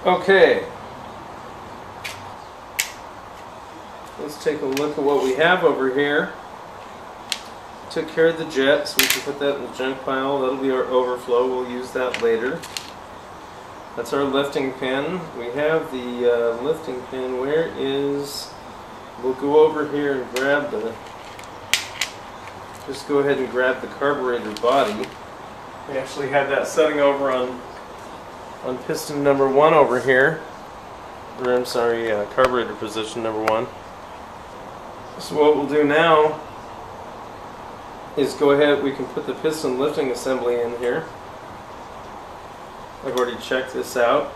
Okay, let's take a look at what we have over here. Took care of the jet, so we can put that in the junk pile. That'll be our overflow. We'll use that later. That's our lifting pin. We have the lifting pin. Where is... We'll go over here and grab the... Just go ahead and grab the carburetor body. We actually have that setting over on piston number 1 over here. Or I'm sorry, carburetor position number 1. So what we'll do now is go ahead, we can put the piston lifting assembly in here. I've already checked this out.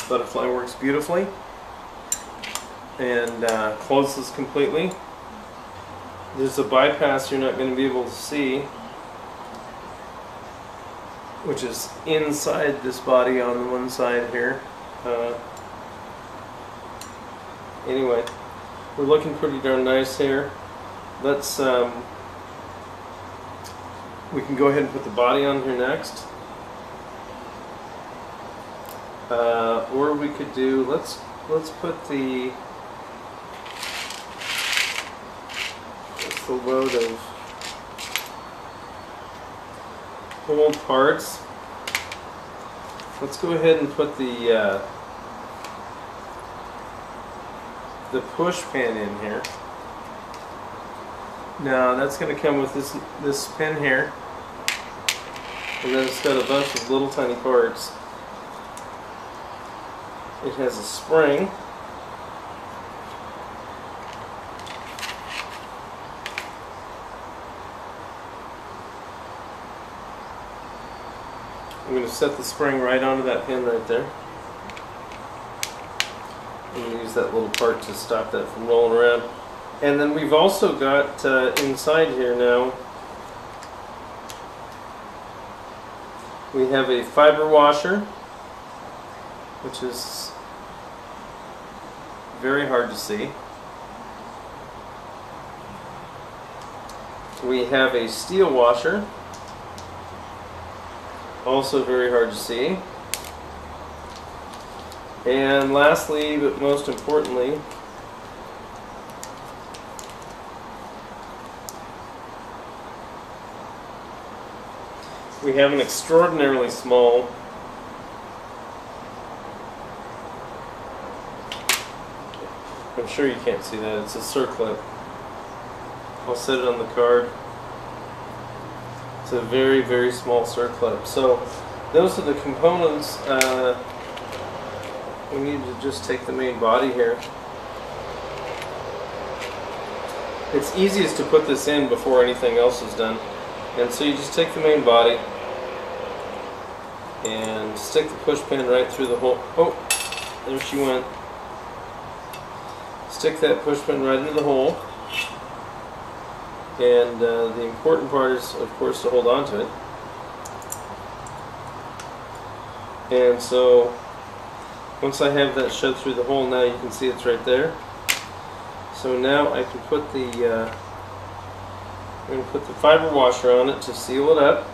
Butterfly works beautifully and closes completely. There's a bypass you're not going to be able to see, which is inside this body on the one side here. Anyway, we're looking pretty darn nice here. Let's we can go ahead and put the body on here next. Or we could do, let's put the load of old parts. Let's go ahead and put the push pin in here. Now that's going to come with this pin here, and then it's got a bunch of little tiny parts. It has a spring. I'm going to set the spring right onto that pin right there. I'm going to use that little part to stop that from rolling around. And then we've also got inside here now, we have a fiber washer, which is very hard to see. We have a steel washer, also very hard to see. And lastly, but most importantly, we have an extraordinarily small I'm sure you can't see that, it's a circlip. I'll set it on the card. It's a very, very small circlip. So those are the components. We need to just take the main body here. It's easiest to put this in before anything else is done. And so you just take the main body and stick the push pin right through the hole. Oh, there she went. Stick that push pin right into the hole. And the important part is, of course, to hold on to it. And so once I have that shoved through the hole, now you can see it's right there. So now I can put the I'm going to put the fiber washer on it to seal it up.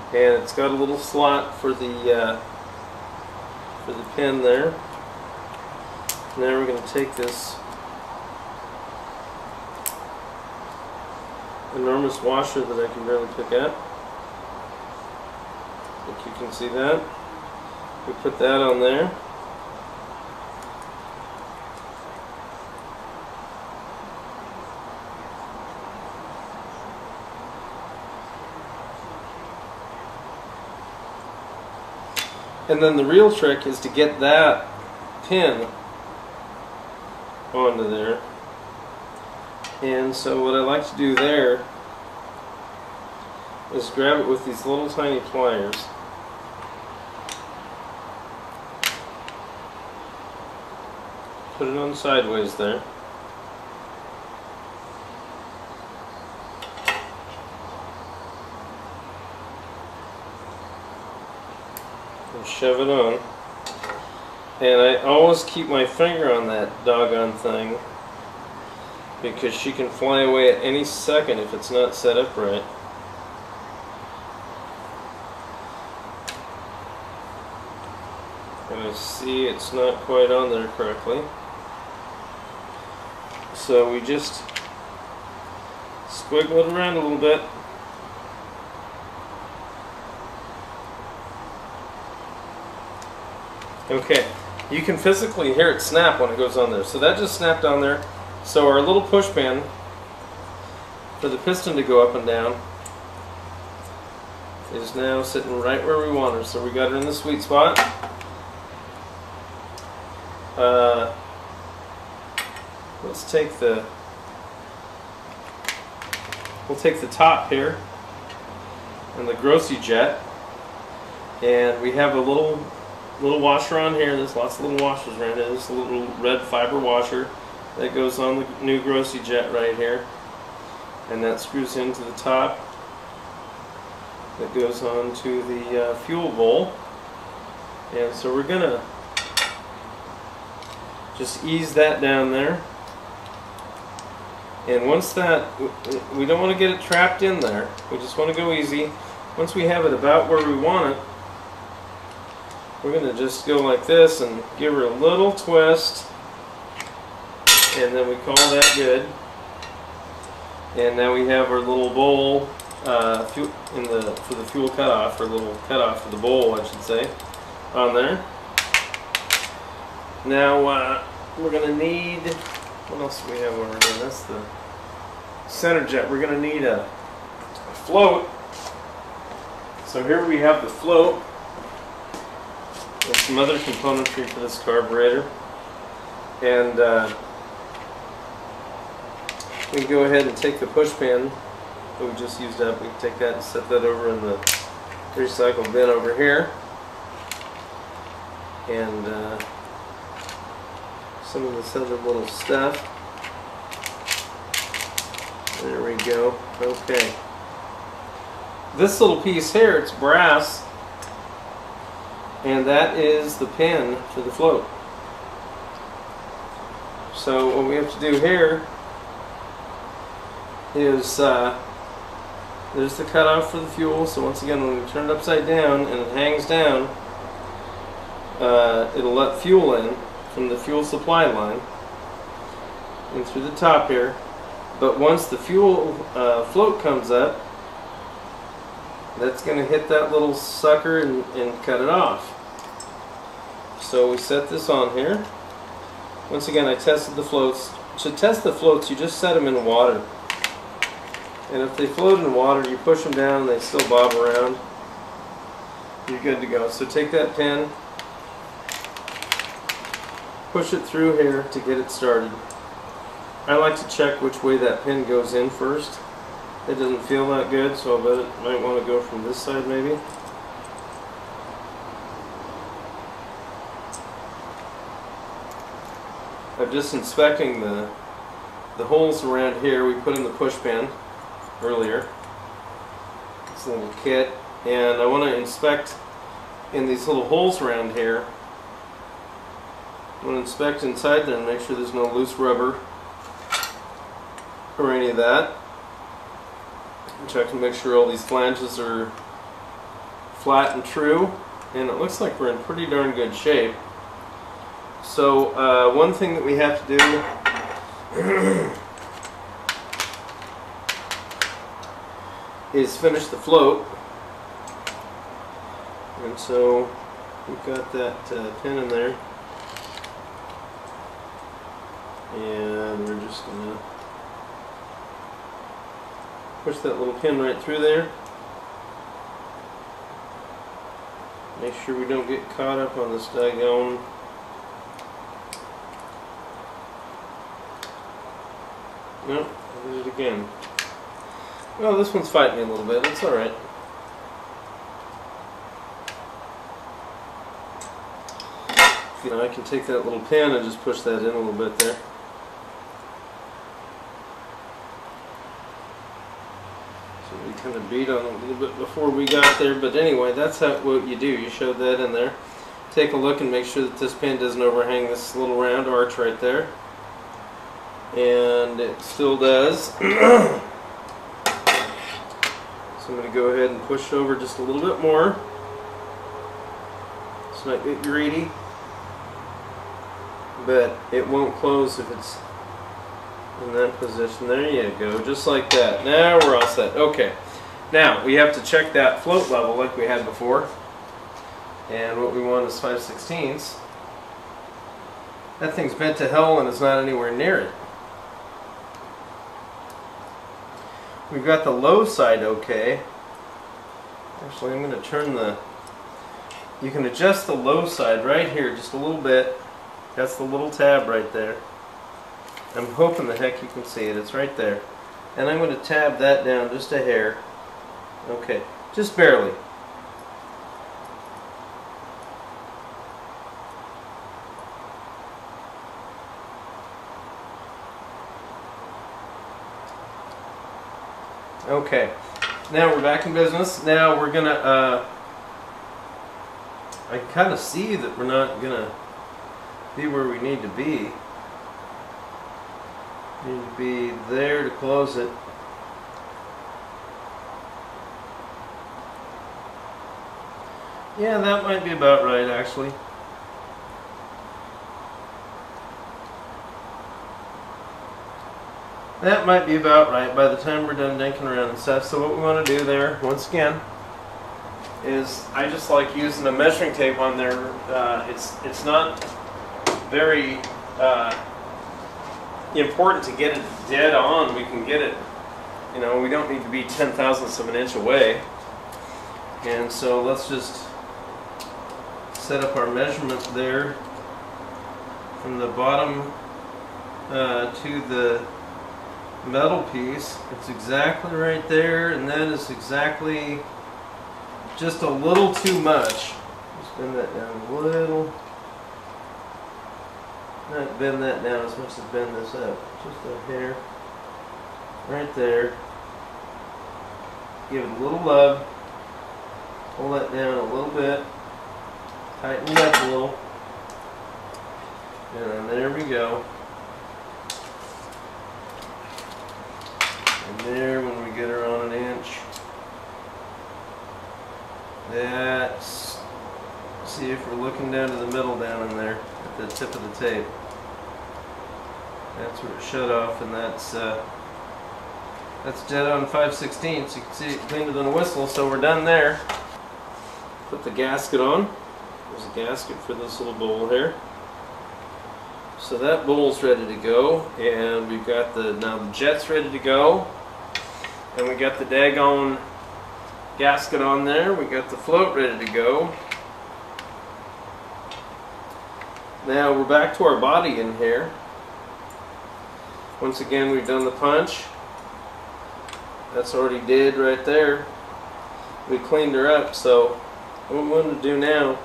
And it's got a little slot for the pin there. Now we're going to take this enormous washer that I can barely pick at. I think you can see that. We put that on there. And then the real trick is to get that pin onto there. And so what I like to do there is grab it with these little tiny pliers. Put it on sideways there. And shove it on. And I always keep my finger on that doggone thing, because she can fly away at any second if it's not set up right. And I see it's not quite on there correctly. So we just squiggle it around a little bit. Okay, you can physically hear it snap when it goes on there. So that just snapped on there. So our little push pin for the piston to go up and down is now sitting right where we want her. So we got her in the sweet spot. Let's take we'll take the top here and the grossy jet, and we have a little washer on here. There's lots of little washers around here. There's a little red fiber washer that goes on the new grossy jet right here, and that screws into the top. That goes on to the fuel bowl, and so we're gonna just ease that down there. And once that, we don't want to get it trapped in there. We just want to go easy. Once we have it about where we want it, we're going to just go like this and give her a little twist, and then we call that good. And now we have our little bowl for the fuel cutoff, or little cutoff for the bowl, I should say, on there. Now we're going to need, what else do we have over here? That's the center jet. We're going to need a float. So here we have the float. There's some other componentry for this carburetor. And we can go ahead and take the push pin that we just used up. We can take that and set that over in the recycle bin over here. And some of this other little stuff. There we go. Okay. This little piece here, it's brass, and that is the pin for the float. So what we have to do here is there's the cutoff for the fuel. So once again, when we turn it upside down and it hangs down, it'll let fuel in from the fuel supply line and through the top here. But once the fuel float comes up, that's going to hit that little sucker and cut it off. So we set this on here. Once again, I tested the floats. To test the floats, you just set them in water. And if they float in water, you push them down and they still bob around, you're good to go. So take that pin, push it through here to get it started. I like to check which way that pin goes in first. It doesn't feel that good, so I bet it might want to go from this side maybe. I'm just inspecting the holes around here. We put in the push pin earlier. This little kit. And I want to inspect in these little holes around here. I want to inspect inside there and make sure there's no loose rubber or any of that. Check to make sure all these flanges are flat and true, and it looks like we're in pretty darn good shape. So one thing that we have to do is finish the float, and so we've got that pin in there, and we're just going to push that little pin right through there. Make sure we don't get caught up on this daggone nope, I did it again. Well, this one's fighting me a little bit. It's alright. You know, I can take that little pin and just push that in a little bit there. We kind of beat on it a little bit before we got there, but anyway, that's what you do. You shove that in there. Take a look and make sure that this pin doesn't overhang this little round arch right there. And it still does. So I'm going to go ahead and push over just a little bit more. Let's not get greedy. but it won't close if it's in that position. There you go, just like that. Now we're all set. Okay, now we have to check that float level like we had before, and what we want is 5/16. That thing's bent to hell and it's not anywhere near it. We've got the low side okay. Actually, I'm going to turn the... You can adjust the low side right here just a little bit. That's the little tab right there. I'm hoping the heck you can see it. It's right there. And I'm going to tab that down just a hair. Okay, just barely. Okay, now we're back in business. Now we're gonna, I kind of see that we're not gonna be where we need to be. Need to be there to close it. Yeah, that might be about right, actually. That might be about right by the time we're done dinking around and stuff. So what we want to do there, once again, is I just like using a measuring tape on there. It's not very important to get it dead on. We can get it, you know, we don't need to be 0.010 of an inch away. And so let's just set up our measurement there from the bottom to the metal piece. It's exactly right there, and that is exactly just a little too much. Just bend that down a little. Not bend that down as much as bend this up. Just a hair. Right there. Give it a little love. Pull that down a little bit. Tighten it up a little. And there we go. And there, when we get her on an inch, that's, see if we're looking down to the middle down in there at the tip of the tape. That's where it shut off, and that's dead on 5/16. You can see it cleaner than a whistle, so we're done there. Put the gasket on. There's a gasket for this little bowl here. So that bowl's ready to go, and we've got now the jet's ready to go, and we got the daggone gasket on there. We got the float ready to go. Now we're back to our body in here. Once again, we've done the punch. That's already did right there. We cleaned her up, so what we're going to do now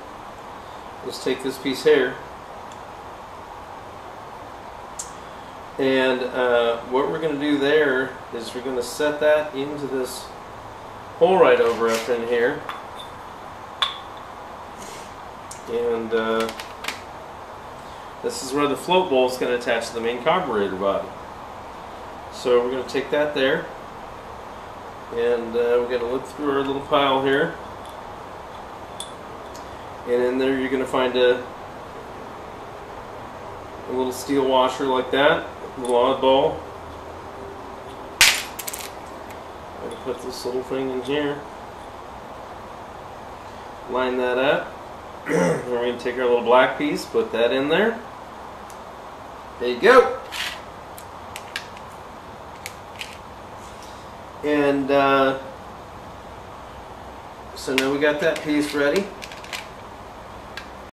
is take this piece here, and what we're going to do there is we're going to set that into this hole right over up in here, and this is where the float bowl is going to attach to the main carburetor body. So we're going to take that there, and we're going to look through our little pile here, and in there you're going to find a little steel washer like that, a little oddball. I'm going to put this little thing in here, line that up, and we're going to take our little black piece, put that in there. There you go. And so now we got that piece ready.